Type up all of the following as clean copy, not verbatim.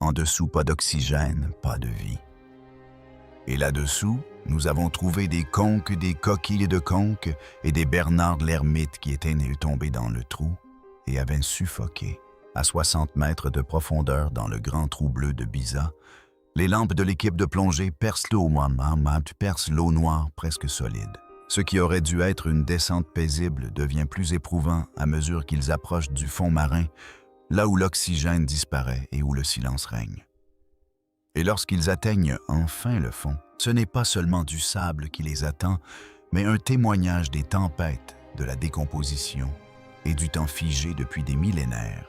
En dessous, pas d'oxygène, pas de vie. Et là-dessous, nous avons trouvé des conques, des coquilles de conques et des bernards de l'ermite qui étaient tombés dans le trou et avaient suffoqué. À 60 mètres de profondeur dans le grand trou bleu de Biza, les lampes de l'équipe de plongée percent l'eau noire presque solide. Ce qui aurait dû être une descente paisible devient plus éprouvant à mesure qu'ils approchent du fond marin, là où l'oxygène disparaît et où le silence règne. Et lorsqu'ils atteignent enfin le fond, ce n'est pas seulement du sable qui les attend, mais un témoignage des tempêtes, de la décomposition et du temps figé depuis des millénaires.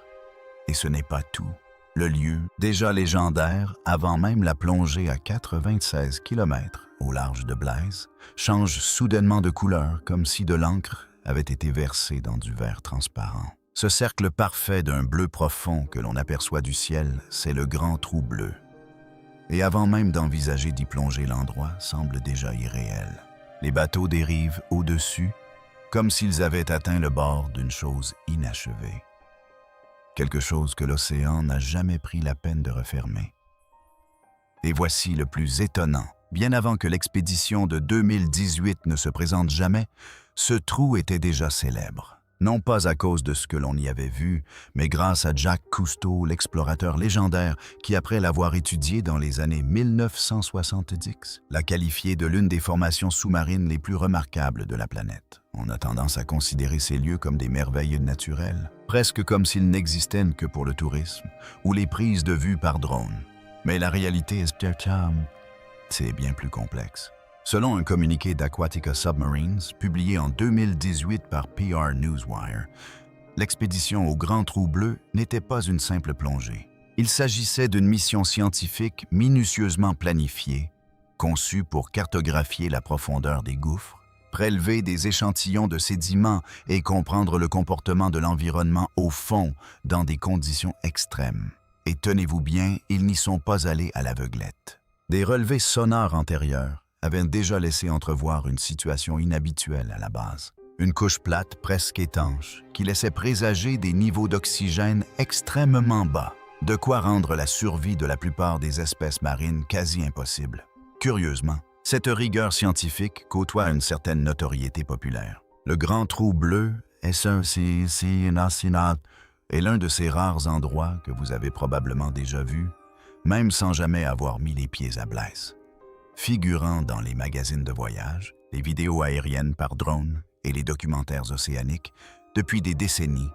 Et ce n'est pas tout. Le lieu, déjà légendaire avant même la plongée à 96 km au large de Blaise, change soudainement de couleur comme si de l'encre avait été versée dans du verre transparent. Ce cercle parfait d'un bleu profond que l'on aperçoit du ciel, c'est le grand trou bleu. Et avant même d'envisager d'y plonger, l'endroit semble déjà irréel. Les bateaux dérivent au-dessus, comme s'ils avaient atteint le bord d'une chose inachevée. Quelque chose que l'océan n'a jamais pris la peine de refermer. Et voici le plus étonnant. Bien avant que l'expédition de 2018 ne se présente jamais, ce trou était déjà célèbre. Non pas à cause de ce que l'on y avait vu, mais grâce à Jacques Cousteau, l'explorateur légendaire, qui après l'avoir étudié dans les années 1970, l'a qualifié de l'une des formations sous-marines les plus remarquables de la planète. On a tendance à considérer ces lieux comme des merveilles naturelles, presque comme s'ils n'existaient que pour le tourisme ou les prises de vue par drone. Mais la réalité c'est bien plus complexe. Selon un communiqué d'Aquatica Submarines, publié en 2018 par PR Newswire, l'expédition au Grand Trou Bleu n'était pas une simple plongée. Il s'agissait d'une mission scientifique minutieusement planifiée, conçue pour cartographier la profondeur des gouffres, prélever des échantillons de sédiments et comprendre le comportement de l'environnement au fond dans des conditions extrêmes. Et tenez-vous bien, ils n'y sont pas allés à l'aveuglette. Des relevés sonores antérieurs avaient déjà laissé entrevoir une situation inhabituelle à la base. Une couche plate presque étanche qui laissait présager des niveaux d'oxygène extrêmement bas, de quoi rendre la survie de la plupart des espèces marines quasi impossible. Curieusement, cette rigueur scientifique côtoie une certaine notoriété populaire. Le Grand Trou Bleu est l'un de ces rares endroits que vous avez probablement déjà vu, même sans jamais avoir mis les pieds à Blaise. Figurant dans les magazines de voyage, les vidéos aériennes par drone et les documentaires océaniques, depuis des décennies,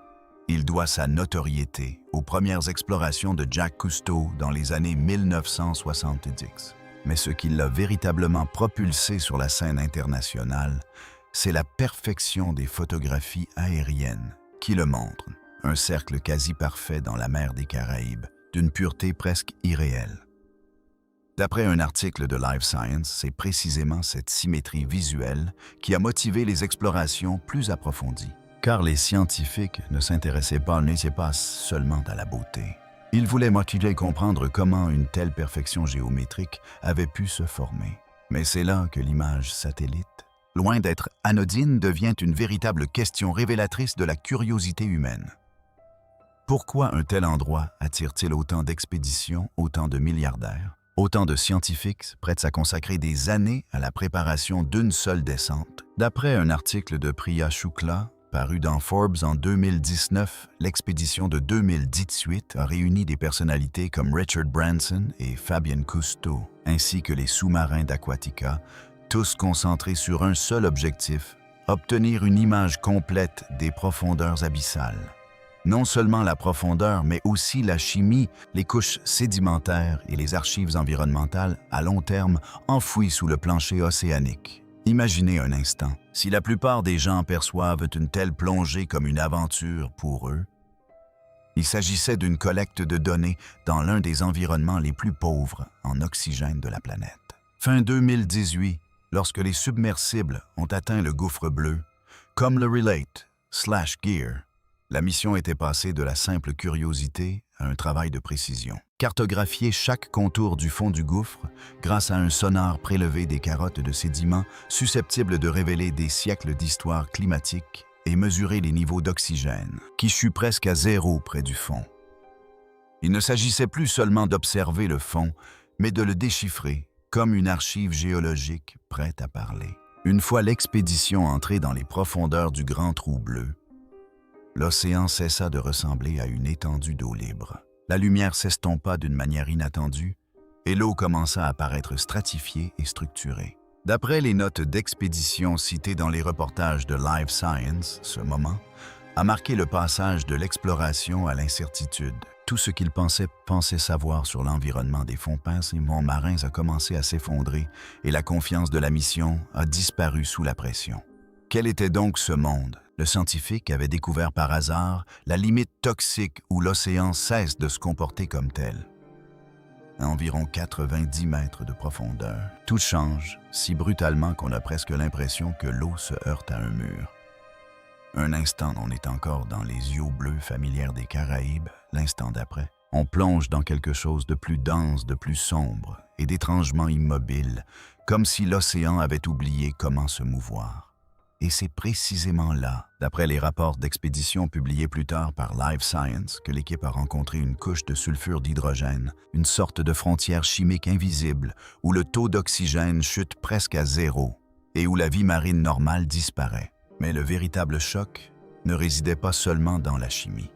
il doit sa notoriété aux premières explorations de Jacques Cousteau dans les années 1970. Mais ce qui l'a véritablement propulsé sur la scène internationale, c'est la perfection des photographies aériennes qui le montrent. Un cercle quasi parfait dans la mer des Caraïbes, d'une pureté presque irréelle. D'après un article de Live Science, c'est précisément cette symétrie visuelle qui a motivé les explorations plus approfondies. Car les scientifiques ne s'intéressaient pas seulement à la beauté. Ils voulaient motiver et comprendre comment une telle perfection géométrique avait pu se former. Mais c'est là que l'image satellite, loin d'être anodine, devient une véritable question révélatrice de la curiosité humaine. Pourquoi un tel endroit attire-t-il autant d'expéditions, autant de milliardaires? Autant de scientifiques prêts à consacrer des années à la préparation d'une seule descente. D'après un article de Priya Shukla, paru dans Forbes en 2019, l'expédition de 2018 a réuni des personnalités comme Richard Branson et Fabien Cousteau, ainsi que les sous-marins d'Aquatica, tous concentrés sur un seul objectif, obtenir une image complète des profondeurs abyssales. Non seulement la profondeur, mais aussi la chimie, les couches sédimentaires et les archives environnementales à long terme enfouies sous le plancher océanique. Imaginez un instant, si la plupart des gens perçoivent une telle plongée comme une aventure pour eux, il s'agissait d'une collecte de données dans l'un des environnements les plus pauvres en oxygène de la planète. Fin 2018, lorsque les submersibles ont atteint le gouffre bleu, comme le Relate/Gear, la mission était passée de la simple curiosité à un travail de précision. Cartographier chaque contour du fond du gouffre grâce à un sonar prélevé des carottes de sédiments susceptibles de révéler des siècles d'histoire climatique et mesurer les niveaux d'oxygène, qui chutent presque à zéro près du fond. Il ne s'agissait plus seulement d'observer le fond, mais de le déchiffrer, comme une archive géologique prête à parler. Une fois l'expédition entrée dans les profondeurs du grand trou bleu, l'océan cessa de ressembler à une étendue d'eau libre. La lumière s'estompa d'une manière inattendue et l'eau commença à paraître stratifiée et structurée. D'après les notes d'expédition citées dans les reportages de Live Science, ce moment a marqué le passage de l'exploration à l'incertitude. Tout ce qu'ils pensaient savoir sur l'environnement des fonds marins a commencé à s'effondrer et la confiance de la mission a disparu sous la pression. Quel était donc ce monde? Le scientifique avait découvert par hasard la limite toxique où l'océan cesse de se comporter comme tel. À environ 90 mètres de profondeur, tout change si brutalement qu'on a presque l'impression que l'eau se heurte à un mur. Un instant, on est encore dans les eaux bleues familières des Caraïbes. L'instant d'après, on plonge dans quelque chose de plus dense, de plus sombre et d'étrangement immobile, comme si l'océan avait oublié comment se mouvoir. Et c'est précisément là, d'après les rapports d'expédition publiés plus tard par Live Science, que l'équipe a rencontré une couche de sulfure d'hydrogène, une sorte de frontière chimique invisible où le taux d'oxygène chute presque à zéro et où la vie marine normale disparaît. Mais le véritable choc ne résidait pas seulement dans la chimie.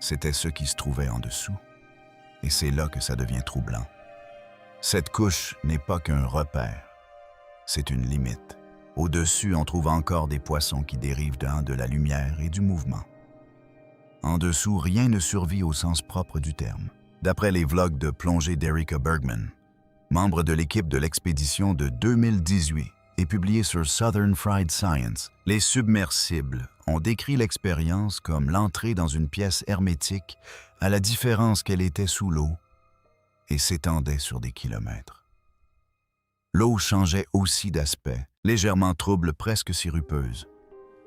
C'était ce qui se trouvait en dessous. Et c'est là que ça devient troublant. Cette couche n'est pas qu'un repère, c'est une limite. Au-dessus, on trouve encore des poissons qui dérivent de la lumière et du mouvement. En dessous, rien ne survit au sens propre du terme. D'après les vlogs de plongée d'Erica Bergman, membre de l'équipe de l'expédition de 2018 et publié sur Southern Fried Science, les submersibles ont décrit l'expérience comme l'entrée dans une pièce hermétique à la différence qu'elle était sous l'eau et s'étendait sur des kilomètres. L'eau changeait aussi d'aspect, légèrement trouble, presque sirupeuse.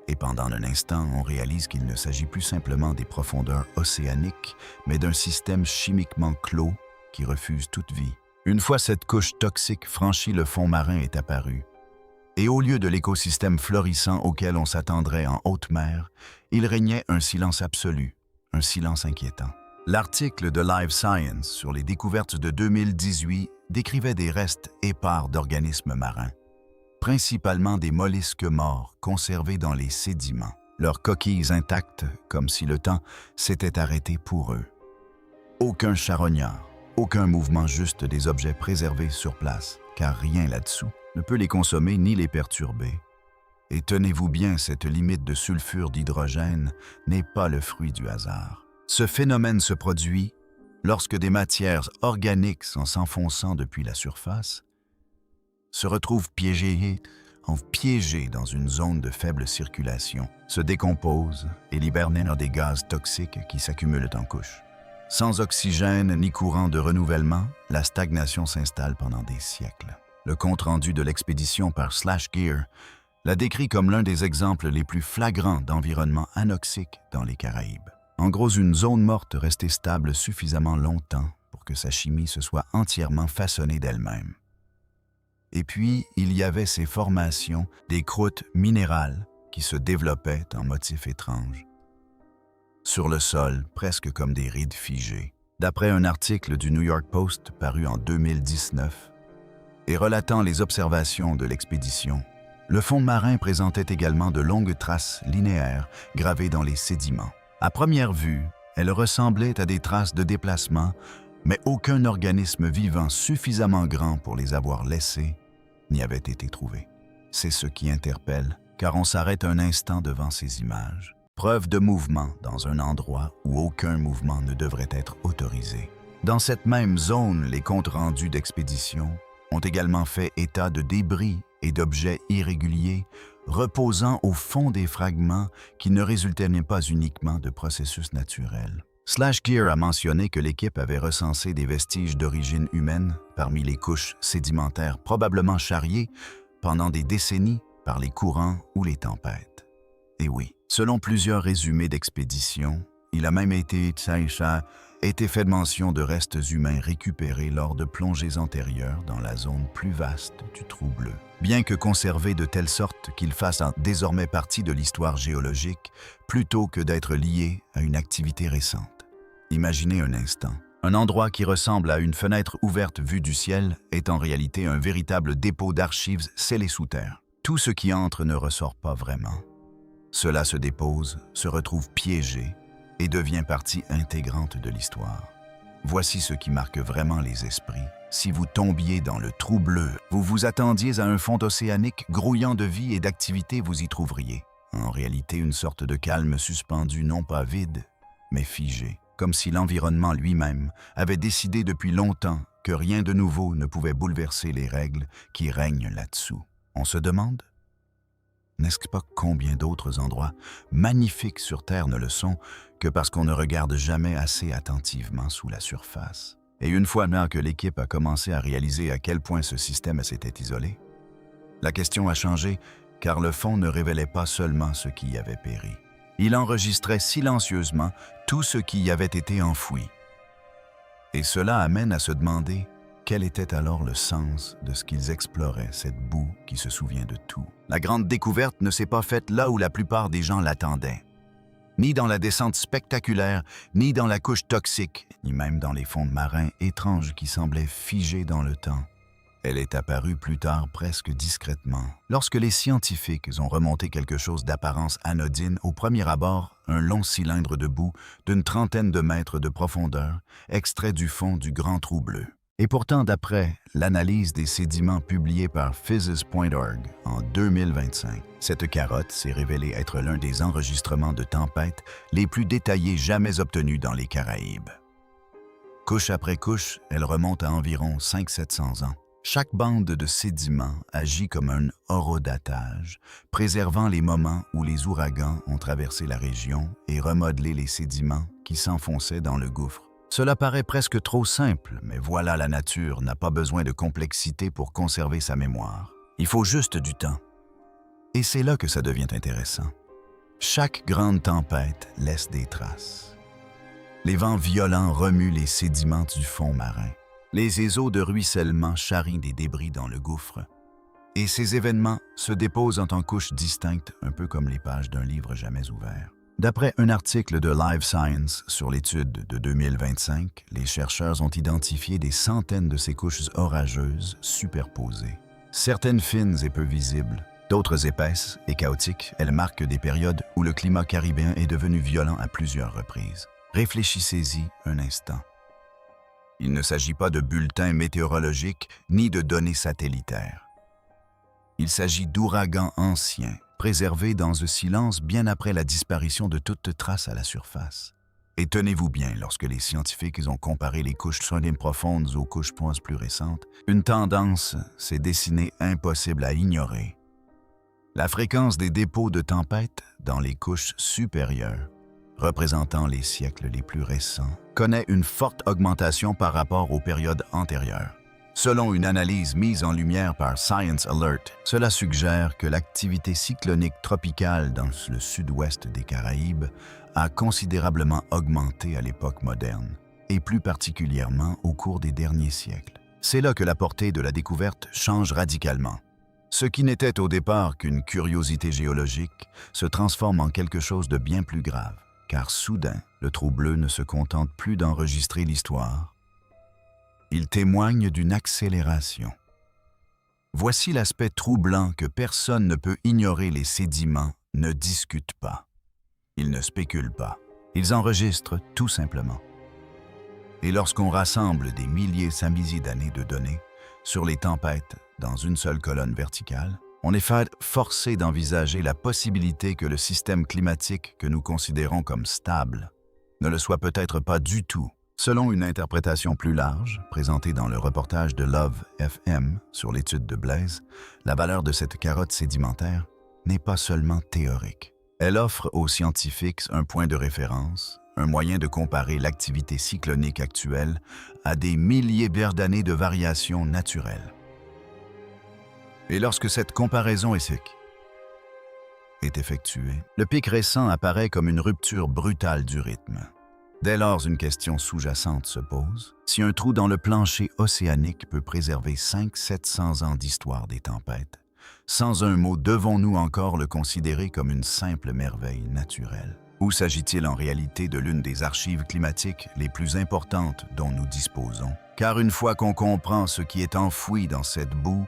Et pendant un instant, on réalise qu'il ne s'agit plus simplement des profondeurs océaniques, mais d'un système chimiquement clos qui refuse toute vie. Une fois cette couche toxique franchie, le fond marin est apparu. Et au lieu de l'écosystème florissant auquel on s'attendrait en haute mer, il régnait un silence absolu, un silence inquiétant. L'article de Live Science sur les découvertes de 2018 décrivait des restes épars d'organismes marins, principalement des mollusques morts conservés dans les sédiments, leurs coquilles intactes comme si le temps s'était arrêté pour eux. Aucun charognard, aucun mouvement, juste des objets préservés sur place, car rien là-dessous ne peut les consommer ni les perturber. Et tenez-vous bien, cette limite de sulfure d'hydrogène n'est pas le fruit du hasard. Ce phénomène se produit lorsque des matières organiques, en s'enfonçant depuis la surface, se retrouvent piégées dans une zone de faible circulation, se décomposent et libèrent des gaz toxiques qui s'accumulent en couches. Sans oxygène ni courant de renouvellement, la stagnation s'installe pendant des siècles. Le compte-rendu de l'expédition par SlashGear l'a décrit comme l'un des exemples les plus flagrants d'environnement anoxique dans les Caraïbes. En gros, une zone morte restée stable suffisamment longtemps pour que sa chimie se soit entièrement façonnée d'elle-même. Et puis, il y avait ces formations, des croûtes minérales qui se développaient en motifs étranges. Sur le sol, presque comme des rides figées. D'après un article du New York Post paru en 2019 et relatant les observations de l'expédition, le fond marin présentait également de longues traces linéaires gravées dans les sédiments. À première vue, elles ressemblaient à des traces de déplacement, mais aucun organisme vivant suffisamment grand pour les avoir laissées n'y avait été trouvé. C'est ce qui interpelle, car on s'arrête un instant devant ces images. Preuve de mouvement dans un endroit où aucun mouvement ne devrait être autorisé. Dans cette même zone, les comptes rendus d'expédition ont également fait état de débris et d'objets irréguliers reposant au fond des fragments qui ne résultaient pas uniquement de processus naturels. SlashGear a mentionné que l'équipe avait recensé des vestiges d'origine humaine parmi les couches sédimentaires probablement charriées pendant des décennies par les courants ou les tempêtes. Et oui, selon plusieurs résumés d'expédition, il a même été fait mention de restes humains récupérés lors de plongées antérieures dans la zone plus vaste du trou bleu. Bien que conservés de telle sorte qu'ils fassent désormais partie de l'histoire géologique, plutôt que d'être liés à une activité récente. Imaginez un instant. Un endroit qui ressemble à une fenêtre ouverte vue du ciel est en réalité un véritable dépôt d'archives scellé sous terre. Tout ce qui entre ne ressort pas vraiment. Cela se dépose, se retrouve piégé et devient partie intégrante de l'histoire. Voici ce qui marque vraiment les esprits. Si vous tombiez dans le trou bleu, vous vous attendiez à un fond océanique grouillant de vie et d'activité, vous y trouveriez. En réalité, une sorte de calme suspendu, non pas vide, mais figé, comme si l'environnement lui-même avait décidé depuis longtemps que rien de nouveau ne pouvait bouleverser les règles qui règnent là-dessous. On se demande, n'est-ce pas combien d'autres endroits magnifiques sur Terre ne le sont que parce qu'on ne regarde jamais assez attentivement sous la surface? Et une fois que l'équipe a commencé à réaliser à quel point ce système s'était isolé, la question a changé car le fond ne révélait pas seulement ce qui y avait péri. Il enregistrait silencieusement tout ce qui y avait été enfoui. Et cela amène à se demander quel était alors le sens de ce qu'ils exploraient, cette boue qui se souvient de tout. La grande découverte ne s'est pas faite là où la plupart des gens l'attendaient. Ni dans la descente spectaculaire, ni dans la couche toxique, ni même dans les fonds marins étranges qui semblaient figés dans le temps. Elle est apparue plus tard presque discrètement, lorsque les scientifiques ont remonté quelque chose d'apparence anodine au premier abord, un long cylindre de boue d'une 30aine de mètres de profondeur, extrait du fond du Grand Trou Bleu. Et pourtant, d'après l'analyse des sédiments publiée par Physicist.org en 2025, cette carotte s'est révélée être l'un des enregistrements de tempêtes les plus détaillés jamais obtenus dans les Caraïbes. Couche après couche, elle remonte à environ 500-700 ans. Chaque bande de sédiments agit comme un horodatage, préservant les moments où les ouragans ont traversé la région et remodelé les sédiments qui s'enfonçaient dans le gouffre. Cela paraît presque trop simple, mais voilà, la nature n'a pas besoin de complexité pour conserver sa mémoire. Il faut juste du temps. Et c'est là que ça devient intéressant. Chaque grande tempête laisse des traces. Les vents violents remuent les sédiments du fond marin. Les eaux de ruissellement charrient des débris dans le gouffre. Et ces événements se déposent en couches distinctes, un peu comme les pages d'un livre jamais ouvert. D'après un article de Live Science sur l'étude de 2025, les chercheurs ont identifié des centaines de ces couches orageuses superposées. Certaines fines et peu visibles, d'autres épaisses et chaotiques, elles marquent des périodes où le climat caribéen est devenu violent à plusieurs reprises. Réfléchissez-y un instant. Il ne s'agit pas de bulletins météorologiques ni de données satellitaires. Il s'agit d'ouragans anciens, préservés dans le silence bien après la disparition de toute trace à la surface. Et tenez-vous bien, lorsque les scientifiques ont comparé les couches sodium profondes aux couches plus récentes, une tendance s'est dessinée impossible à ignorer. La fréquence des dépôts de tempêtes dans les couches supérieures, représentant les siècles les plus récents, connaît une forte augmentation par rapport aux périodes antérieures. Selon une analyse mise en lumière par Science Alert, cela suggère que l'activité cyclonique tropicale dans le sud-ouest des Caraïbes a considérablement augmenté à l'époque moderne, et plus particulièrement au cours des derniers siècles. C'est là que la portée de la découverte change radicalement. Ce qui n'était au départ qu'une curiosité géologique se transforme en quelque chose de bien plus grave, car soudain, le Trou Bleu ne se contente plus d'enregistrer l'histoire. Il témoigne d'une accélération. Voici l'aspect troublant que personne ne peut ignorer. Les sédiments ne discutent pas. Ils ne spéculent pas. Ils enregistrent tout simplement. Et lorsqu'on rassemble des milliers d'années de données sur les tempêtes dans une seule colonne verticale, on est forcé d'envisager la possibilité que le système climatique que nous considérons comme stable ne le soit peut-être pas du tout. Selon une interprétation plus large, présentée dans le reportage de Love FM sur l'étude de Blaise, la valeur de cette carotte sédimentaire n'est pas seulement théorique. Elle offre aux scientifiques un point de référence, un moyen de comparer l'activité cyclonique actuelle à des milliers d'années de variations naturelles. Et lorsque cette comparaison est effectuée, le pic récent apparaît comme une rupture brutale du rythme. Dès lors, une question sous-jacente se pose. Si un trou dans le plancher océanique peut préserver 500-700 ans d'histoire des tempêtes, sans un mot, devons-nous encore le considérer comme une simple merveille naturelle? Ou s'agit-il en réalité de l'une des archives climatiques les plus importantes dont nous disposons? Car une fois qu'on comprend ce qui est enfoui dans cette boue,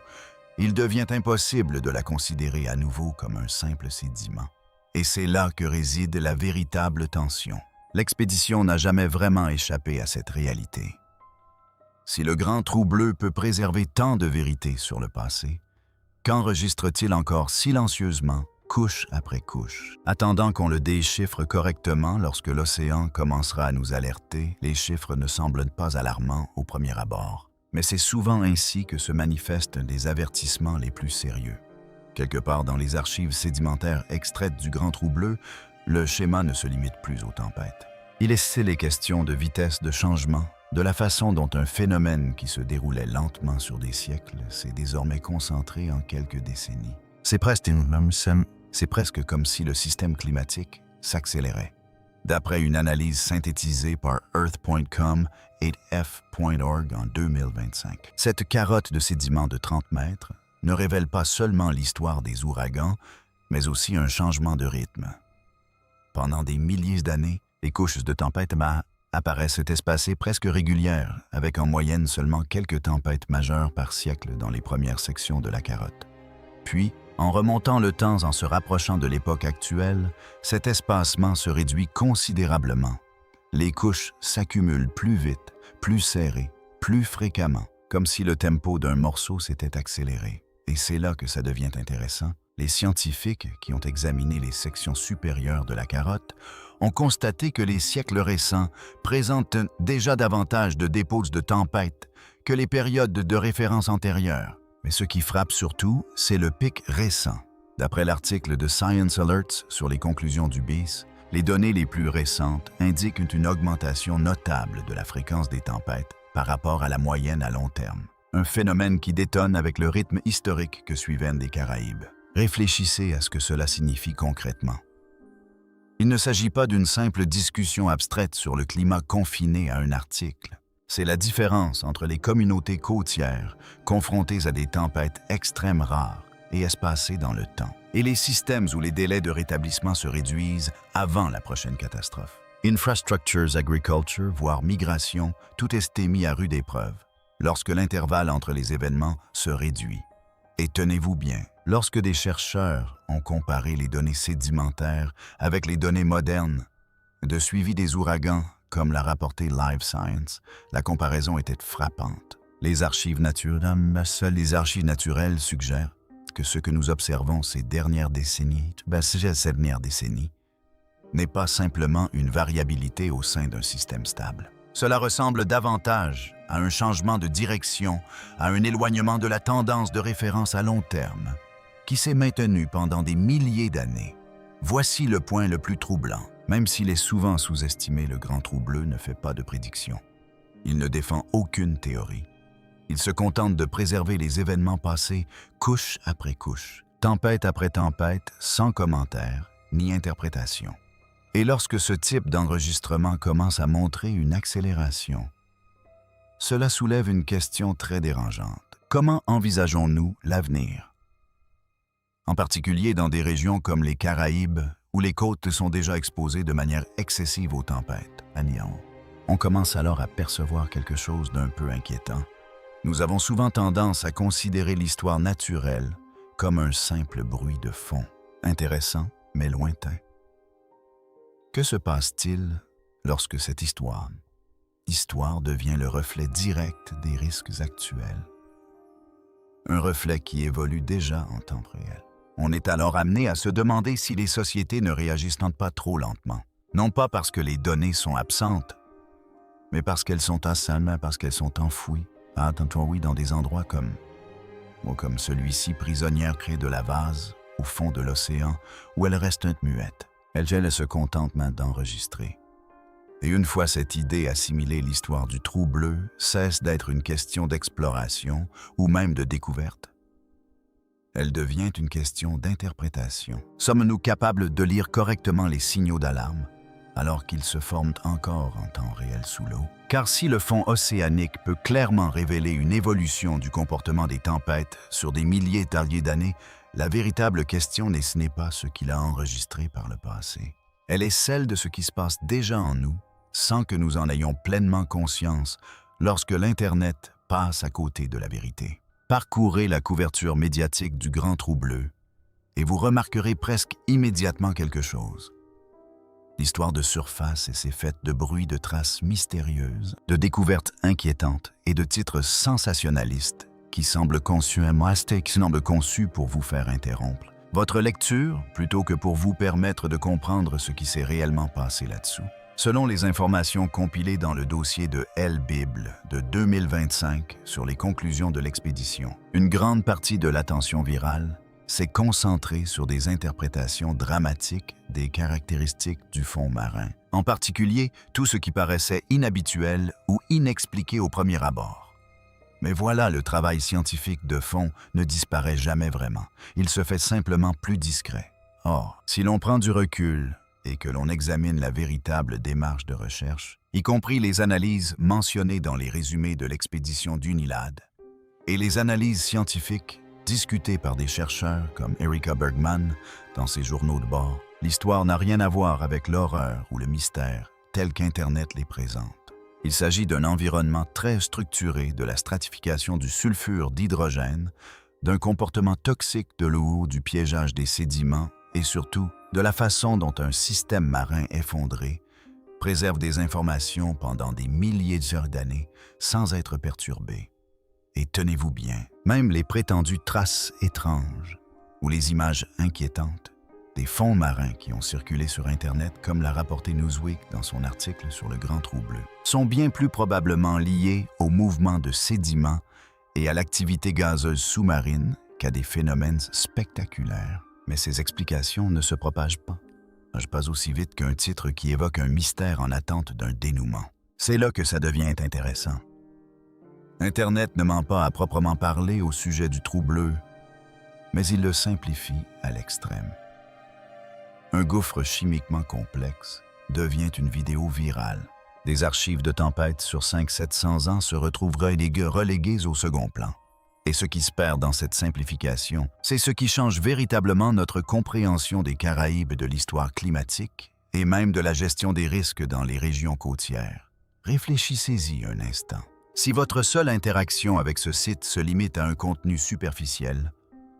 il devient impossible de la considérer à nouveau comme un simple sédiment. Et c'est là que réside la véritable tension. L'expédition n'a jamais vraiment échappé à cette réalité. Si le grand trou bleu peut préserver tant de vérités sur le passé, qu'enregistre-t-il encore silencieusement, couche après couche? Attendant qu'on le déchiffre correctement lorsque l'océan commencera à nous alerter, les chiffres ne semblent pas alarmants au premier abord. Mais c'est souvent ainsi que se manifestent les avertissements les plus sérieux. Quelque part dans les archives sédimentaires extraites du Grand Trou Bleu, le schéma ne se limite plus aux tempêtes. Il est cessé les questions de vitesse de changement, de la façon dont un phénomène qui se déroulait lentement sur des siècles s'est désormais concentré en quelques décennies. C'est presque comme si le système climatique s'accélérait. D'après une analyse synthétisée par Earth.com et F.org en 2025. Cette carotte de sédiments de 30 mètres ne révèle pas seulement l'histoire des ouragans, mais aussi un changement de rythme. Pendant des milliers d'années, les couches de tempêtes apparaissent espacées presque régulières, avec en moyenne seulement quelques tempêtes majeures par siècle dans les premières sections de la carotte. Puis, en remontant le temps en se rapprochant de l'époque actuelle, cet espacement se réduit considérablement. Les couches s'accumulent plus vite, plus serrées, plus fréquemment, comme si le tempo d'un morceau s'était accéléré. Et c'est là que ça devient intéressant. Les scientifiques qui ont examiné les sections supérieures de la carotte ont constaté que les siècles récents présentent déjà davantage de dépôts de tempêtes que les périodes de référence antérieures. Mais ce qui frappe surtout, c'est le pic récent. D'après l'article de Science Alerts sur les conclusions du BIS, les données les plus récentes indiquent une augmentation notable de la fréquence des tempêtes par rapport à la moyenne à long terme. Un phénomène qui détonne avec le rythme historique que suivaient les Caraïbes. Réfléchissez à ce que cela signifie concrètement. Il ne s'agit pas d'une simple discussion abstraite sur le climat confiné à un article. C'est la différence entre les communautés côtières, confrontées à des tempêtes extrêmes rares et espacées dans le temps, et les systèmes où les délais de rétablissement se réduisent avant la prochaine catastrophe. Infrastructures, agriculture, voire migration, tout est mis à rude épreuve, lorsque l'intervalle entre les événements se réduit. Et tenez-vous bien, lorsque des chercheurs ont comparé les données sédimentaires avec les données modernes de suivi des ouragans, comme l'a rapporté Live Science, la comparaison était frappante. Seules les archives naturelles suggèrent que ce que nous observons ces dernières décennies, n'est pas simplement une variabilité au sein d'un système stable. Cela ressemble davantage à un changement de direction, à un éloignement de la tendance de référence à long terme, qui s'est maintenue pendant des milliers d'années. Voici le point le plus troublant. Même s'il est souvent sous-estimé, le Grand Trou Bleu ne fait pas de prédiction. Il ne défend aucune théorie. Il se contente de préserver les événements passés couche après couche, tempête après tempête, sans commentaire ni interprétation. Et lorsque ce type d'enregistrement commence à montrer une accélération, cela soulève une question très dérangeante. Comment envisageons-nous l'avenir? En particulier dans des régions comme les Caraïbes, où les côtes sont déjà exposées de manière excessive aux tempêtes. On commence alors à percevoir quelque chose d'un peu inquiétant. Nous avons souvent tendance à considérer l'histoire naturelle comme un simple bruit de fond, intéressant mais lointain. Que se passe-t-il lorsque cette histoire devient le reflet direct des risques actuels? Un reflet qui évolue déjà en temps réel. On est alors amené à se demander si les sociétés ne réagissent pas trop lentement. Non pas parce que les données sont absentes, mais parce qu'elles sont enfouies. Dans des endroits comme celui-ci, prisonnière près de la vase, au fond de l'océan, où elle reste muette. Elle se contente d'enregistrer. Et une fois cette idée assimilée, l'histoire du Trou Bleu cesse d'être une question d'exploration ou même de découverte. Elle devient une question d'interprétation. Sommes-nous capables de lire correctement les signaux d'alarme alors qu'ils se forment encore en temps réel sous l'eau? Car si le fond océanique peut clairement révéler une évolution du comportement des tempêtes sur des milliers d'années, la véritable question ce n'est pas ce qu'il a enregistré par le passé. Elle est celle de ce qui se passe déjà en nous, sans que nous en ayons pleinement conscience lorsque l'Internet passe à côté de la vérité. Parcourez la couverture médiatique du Grand Trou bleu et vous remarquerez presque immédiatement quelque chose. L'histoire de surface s'est faite de bruits de traces mystérieuses, de découvertes inquiétantes et de titres sensationnalistes qui semblent conçus pour vous faire interrompre votre lecture plutôt que pour vous permettre de comprendre ce qui s'est réellement passé là-dessous. Selon les informations compilées dans le dossier de Elle-Bible de 2025 sur les conclusions de l'expédition, une grande partie de l'attention virale s'est concentrée sur des interprétations dramatiques des caractéristiques du fond marin, en particulier tout ce qui paraissait inhabituel ou inexpliqué au premier abord. Mais voilà, le travail scientifique de fond ne disparaît jamais vraiment, il se fait simplement plus discret. Or, si l'on prend du recul et que l'on examine la véritable démarche de recherche, y compris les analyses mentionnées dans les résumés de l'expédition d'Unilad, et les analyses scientifiques discutées par des chercheurs comme Erika Bergman dans ses journaux de bord, l'histoire n'a rien à voir avec l'horreur ou le mystère tel qu'Internet les présente. Il s'agit d'un environnement très structuré de la stratification du sulfure d'hydrogène, d'un comportement toxique de l'eau, du piégeage des sédiments et surtout de la façon dont un système marin effondré préserve des informations pendant des milliers d'années sans être perturbé. Et tenez-vous bien, même les prétendues traces étranges ou les images inquiétantes des fonds marins qui ont circulé sur Internet, comme l'a rapporté Newsweek dans son article sur le Grand Trou bleu, sont bien plus probablement liés au mouvement de sédiments et à l'activité gazeuse sous-marine qu'à des phénomènes spectaculaires. Mais ces explications ne se propagent pas aussi vite qu'un titre qui évoque un mystère en attente d'un dénouement. C'est là que ça devient intéressant. Internet ne ment pas à proprement parler au sujet du trou bleu, mais il le simplifie à l'extrême. Un gouffre chimiquement complexe devient une vidéo virale. Des archives de tempêtes sur 500-700 ans se retrouveraient reléguées au second plan. Et ce qui se perd dans cette simplification, c'est ce qui change véritablement notre compréhension des Caraïbes, de l'histoire climatique et même de la gestion des risques dans les régions côtières. Réfléchissez-y un instant. Si votre seule interaction avec ce site se limite à un contenu superficiel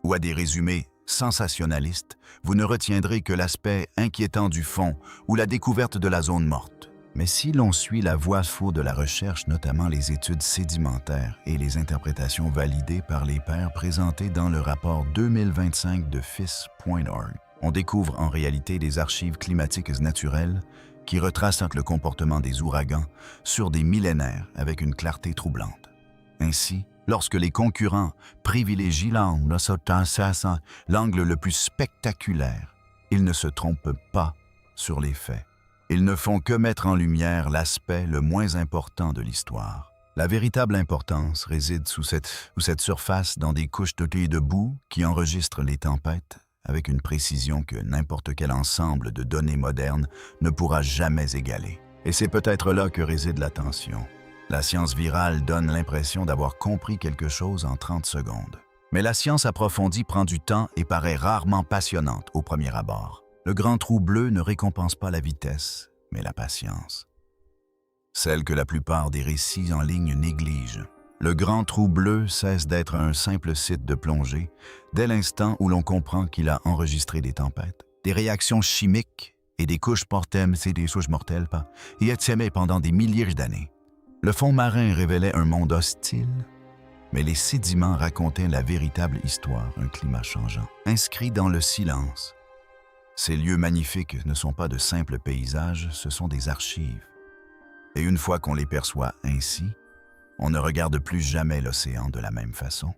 ou à des résumés sensationnalistes, vous ne retiendrez que l'aspect inquiétant du fond ou la découverte de la zone morte. Mais si l'on suit la voie de la recherche, notamment les études sédimentaires et les interprétations validées par les pairs présentées dans le rapport 2025 de FIS.org, on découvre en réalité des archives climatiques naturelles qui retracent le comportement des ouragans sur des millénaires avec une clarté troublante. Ainsi, lorsque les concurrents privilégient l'angle le plus spectaculaire, ils ne se trompent pas sur les faits. Ils ne font que mettre en lumière l'aspect le moins important de l'histoire. La véritable importance réside sous cette surface dans des couches de boue qui enregistrent les tempêtes avec une précision que n'importe quel ensemble de données modernes ne pourra jamais égaler. Et c'est peut-être là que réside la tension. La science virale donne l'impression d'avoir compris quelque chose en 30 secondes. Mais la science approfondie prend du temps et paraît rarement passionnante au premier abord. Le Grand Trou bleu ne récompense pas la vitesse, mais la patience. Celle que la plupart des récits en ligne négligent. Le Grand Trou bleu cesse d'être un simple site de plongée dès l'instant où l'on comprend qu'il a enregistré des tempêtes, des réactions chimiques et des couches mortelles y étiennent pendant des milliers d'années. Le fond marin révélait un monde hostile, mais les sédiments racontaient la véritable histoire, un climat changeant. Inscrit dans le silence, ces lieux magnifiques ne sont pas de simples paysages, ce sont des archives. Et une fois qu'on les perçoit ainsi, on ne regarde plus jamais l'océan de la même façon.